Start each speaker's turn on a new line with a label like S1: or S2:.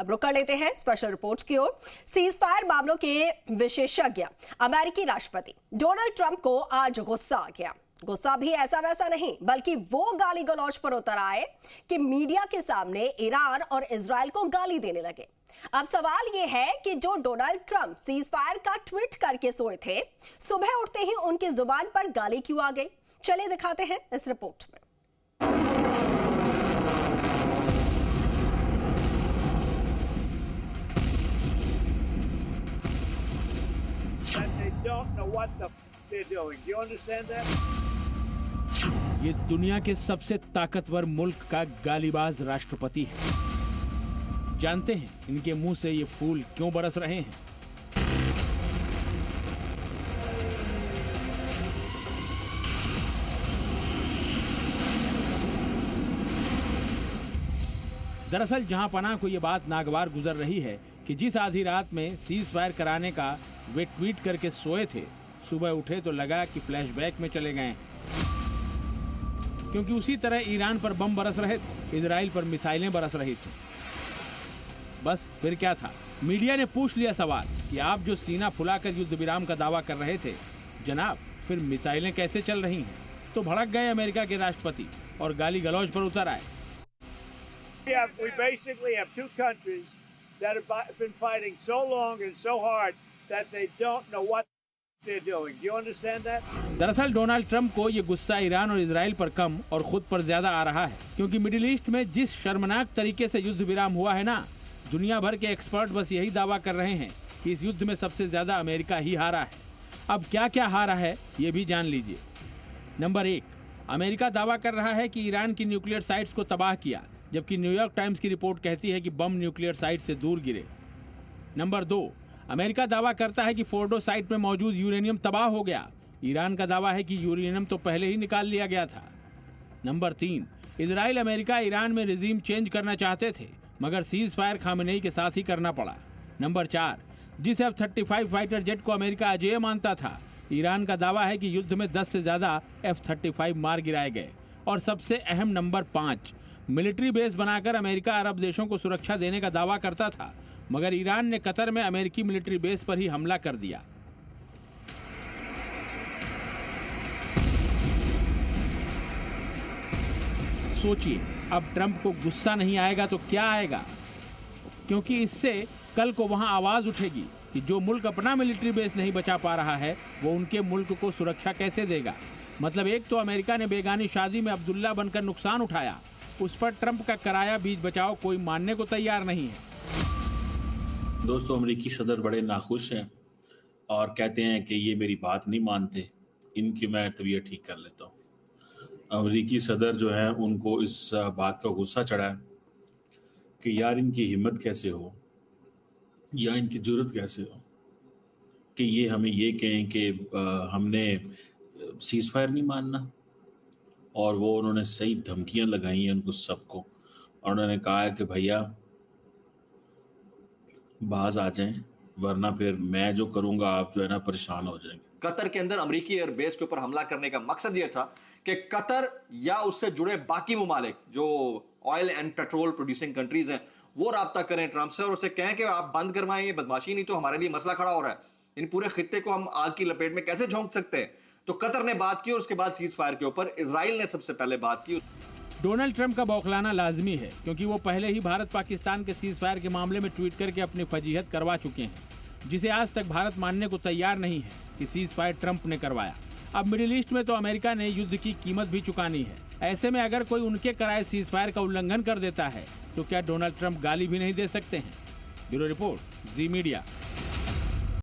S1: अब रुक कर लेते हैं स्पेशल रिपोर्ट की ओर। सीज फायर मामलों के विशेषज्ञ अमेरिकी राष्ट्रपति डोनाल्ड ट्रंप को आज गुस्सा आ गया। गुस्सा भी ऐसा वैसा नहीं, बल्कि वो गाली गलौज पर उतर आए कि मीडिया के सामने ईरान और इजराइल को गाली देने लगे। अब सवाल यह है कि जो डोनाल्ड ट्रंप सीज फायर का ट्वीट करके सोए थे, सुबह उठते ही उनकी जुबान पर गाली क्यों आ गई? चलिए दिखाते हैं इस रिपोर्ट में।
S2: Don't know what they're doing. Do you understand that?
S3: ये दुनिया के सबसे ताकतवर मुल्क का गालीबाज राष्ट्रपति है। जानते हैं इनके मुंह से ये फूल क्यों बरस रहे हैं? दरअसल जहां पनाह को ये बात नागवार गुजर रही है कि जिस आधी रात में सीज फायर कराने का वे ट्वीट करके सोए थे, सुबह उठे तो लगा कि फ्लैशबैक में चले गए, क्योंकि उसी तरह ईरान पर बम बरस रहे थे, इजराइल पर मिसाइलें बरस रही थी। बस फिर क्या था? मीडिया ने पूछ लिया सवाल कि आप जो सीना फुलाकर युद्ध विराम का दावा कर रहे थे, जनाब फिर मिसाइलें कैसे चल रही हैं? तो भड़क गए अमेरिका के राष्ट्रपति और गाली गलौज पर उतर आए।
S2: We basically have two countries that have been fighting so long and so hard that they don't know what they're doing. Do you understand that?
S3: दरअसल डोनाल्ड ट्रंप को ये गुस्सा ईरान और इजराइल पर कम और खुद पर ज्यादा आ रहा है, क्योंकि मिडिल ईस्ट में जिस शर्मनाक तरीके से युद्ध विराम हुआ है ना, दुनिया भर के एक्सपर्ट बस यही दावा कर रहे हैं कि इस युद्ध में सबसे ज्यादा अमेरिका ही हारा है। अब क्या क्या हारा है ये भी जान लीजिए। नंबर 1, अमेरिका दावा कर रहा है कि ईरान की न्यूक्लियर साइट्स को तबाह किया, जबकि न्यूयॉर्क टाइम्स की रिपोर्ट कहती है कि बम न्यूक्लियर साइट से दूर गिरे। नंबर 2, अमेरिका दावा करता है कि फोर्डो साइट में मौजूद यूरेनियम तबाह हो गया। ईरान का दावा है कि यूरेनियम तो पहले ही निकाल लिया गया था। नंबर 3, इजराइल अमेरिका ईरान में रिजीम चेंज करना चाहते थे, मगर सीज फायर खामेनेई के साथ ही करना पड़ा। नंबर 4, जिस F-35 फाइटर जेट को अमेरिका अजेय मानता था, ईरान का दावा है कि युद्ध में 10 से ज्यादा F-35 मार गिराए गए। और सबसे अहम नंबर 5, मिलिट्री बेस बनाकर अमेरिका अरब देशों को सुरक्षा देने का दावा करता था, मगर ईरान ने कतर में अमेरिकी मिलिट्री बेस पर ही हमला कर दिया। सोचिए, अब ट्रंप को गुस्सा नहीं आएगा तो क्या आएगा? क्योंकि इससे कल को वहां आवाज उठेगी कि जो मुल्क अपना मिलिट्री बेस नहीं बचा पा रहा है, वो उनके मुल्क को सुरक्षा कैसे देगा? मतलब एक तो अमेरिका ने बेगानी शादी में अब्दुल्ला बनकर नुकसान उठाया, उस पर ट्रंप का कराया बीच बचाव कोई मानने को तैयार नहीं है।
S4: दोस्तों, अमेरिकी सदर बड़े नाखुश हैं और कहते हैं कि ये मेरी बात नहीं मानते, इनकी मैं तबीयत ठीक कर लेता हूँ। अमेरिकी सदर जो है उनको इस बात का गुस्सा चढ़ा है कि यार इनकी हिम्मत कैसे हो या इनकी जुर्रत कैसे हो कि ये हमें ये कहें कि हमने सीज फायर नहीं मानना। और वो उन्होंने सही धमकियां लगाई हैं उनको सबको, और उन्होंने कहा है कि भैया बाज आ जाएं, वरना फिर मैं जो करूंगा आप जो है ना परेशान हो जाएंगे।
S5: कतर के अंदर अमेरिकी एयरबेस के ऊपर हमला करने का मकसद यह था कि कतर या उससे जुड़े बाकी ममालिक जो oil and petrol producing countries हैं, वो राब्ता करें ट्रंप से और उसे कहें कि आप बंद करवाएं ये बदमाशी, नहीं तो हमारे लिए मसला खड़ा हो रहा है। इन पूरे खित्ते को हम आग की लपेट में कैसे झोंक सकते हैं? तो कतर ने बात की और उसके बाद सीज फायर के ऊपर इजराइल ने सबसे पहले बात की।
S3: डोनाल्ड ट्रंप का बौखलाना लाजमी है, क्योंकि वो पहले ही भारत पाकिस्तान के सीज फायर के मामले में ट्वीट करके अपनी फजीहत करवा चुके हैं, जिसे आज तक भारत मानने को तैयार नहीं है कि सीज फायर ट्रंप ने करवाया। अब मिडिल ईस्ट में तो अमेरिका ने युद्ध की कीमत भी चुकानी है। ऐसे में अगर कोई उनके कराए सीज फायर का उल्लंघन कर देता है तो क्या डोनाल्ड ट्रंप गाली भी नहीं दे सकते हैं? ब्यूरो रिपोर्ट, जी मीडिया।